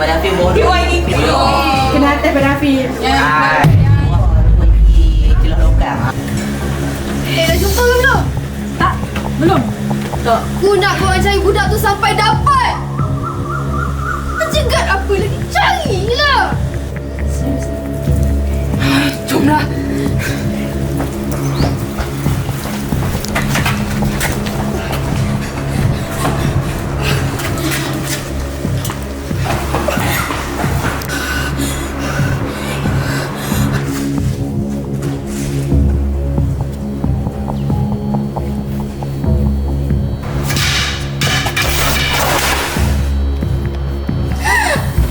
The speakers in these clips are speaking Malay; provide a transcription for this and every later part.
pada Afi bodoh. Kena atas pada Afi. Pergi celah lokal. Dah jumpa ke belum? Tak, belum. Tak. Aku nak korang cari budak tu sampai dapat. Cegat apa lagi? Carilah. Jomlah.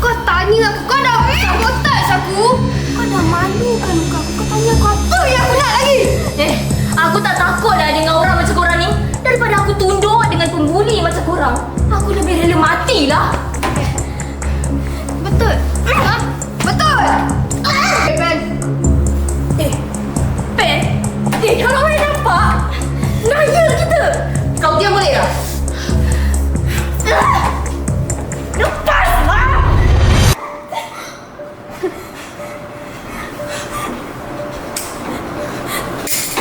Kau tanya aku, kau dah sabotage aku. Kau dah malukan muka aku. Kau tanya aku apa yang aku nak lagi? Aku tak takut dah dengan orang macam korang ni. Daripada aku tunduk dengan pembuli macam korang, aku lebih rela matilah. Betul. Ha? Betul. Ben. Pen, kalau orang nampak, naya kita. Kau diam boleh tak? Lepaslah!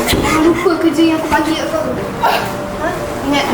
Jangan lupa kerja yang aku bagi kat kau. Ha? Ingat.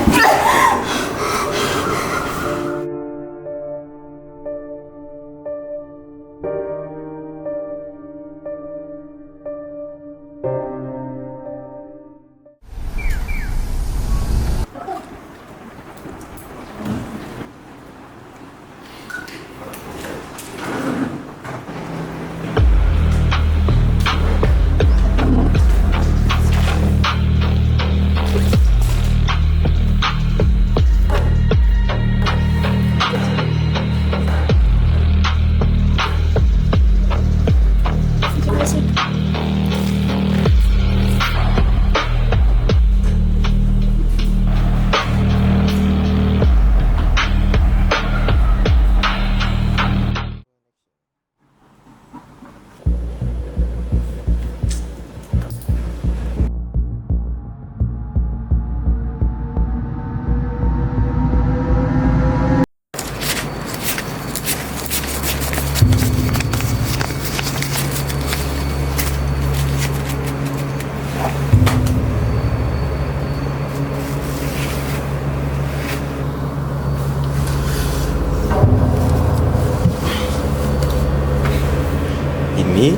Ini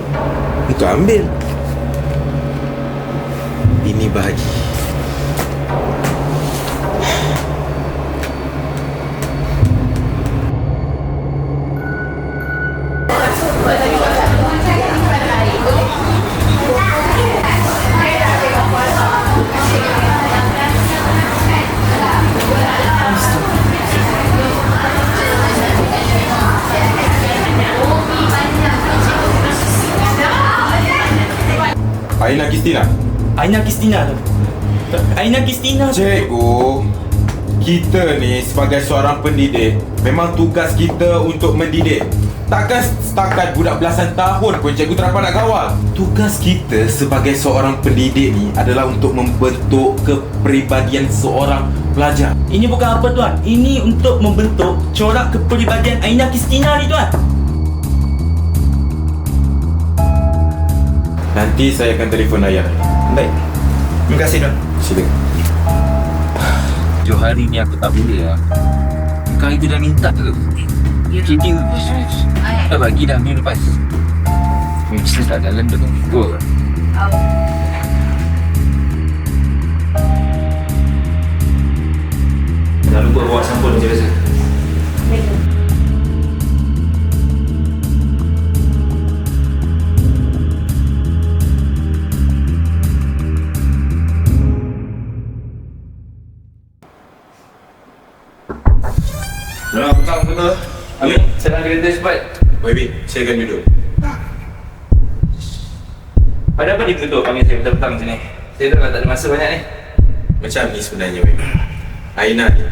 kau ambil. Ini bahagi. Aina Kristina. Aina Kristina tu. Aina Kristina tu. Cikgu, kita ni sebagai seorang pendidik, memang tugas kita untuk mendidik. Takkan setakat budak belasan tahun pun cikgu terdapat nak kawal. Tugas kita sebagai seorang pendidik ni adalah untuk membentuk kepribadian seorang pelajar. Ini bukan apa tuan. Ini untuk membentuk corak kepribadian Aina Kristina ni tuan. Nanti saya akan telefon ayah. Baik. Terima kasih tuan. Silakan. Jom hari ni aku tak boleh lah. Kau itu dah minta ke? Kita dah bagi dah minggu lepas. Mesti tak jalan dah tunggu. Jangan lupa bawa sampul macam biasa. Dah petang betul. Amin, senang kereta cepat. Baby, saya akan duduk. Ada apa dia betul panggil saya petang-petang macam ni? Saya dah tak ada masa banyak ni. Macam ni sebenarnya, baby. Aina ni,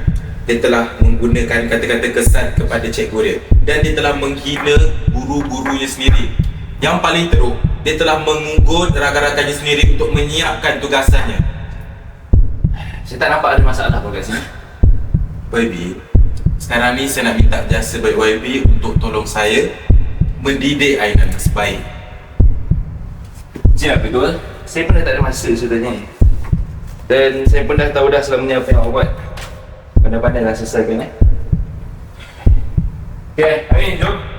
dia telah menggunakan kata-kata kesat kepada cikgu dia. Dan dia telah menghina guru-gurunya sendiri. Yang paling teruk, dia telah mengunggut rakan-rakannya sendiri untuk menyiapkan tugasannya. Saya tak nampak ada masalah pun kat sini. Baby, Sekarang ni saya nak minta jasa baik YB untuk tolong saya mendidik Aina dengan sebaik. Cik, betul. Saya pun dah tak ada masa sebenarnya. Dan saya pun dah tahu dah selamanya apa yang awak buat. Pandai-pandailah selesaikan. Okay, Amin, jom.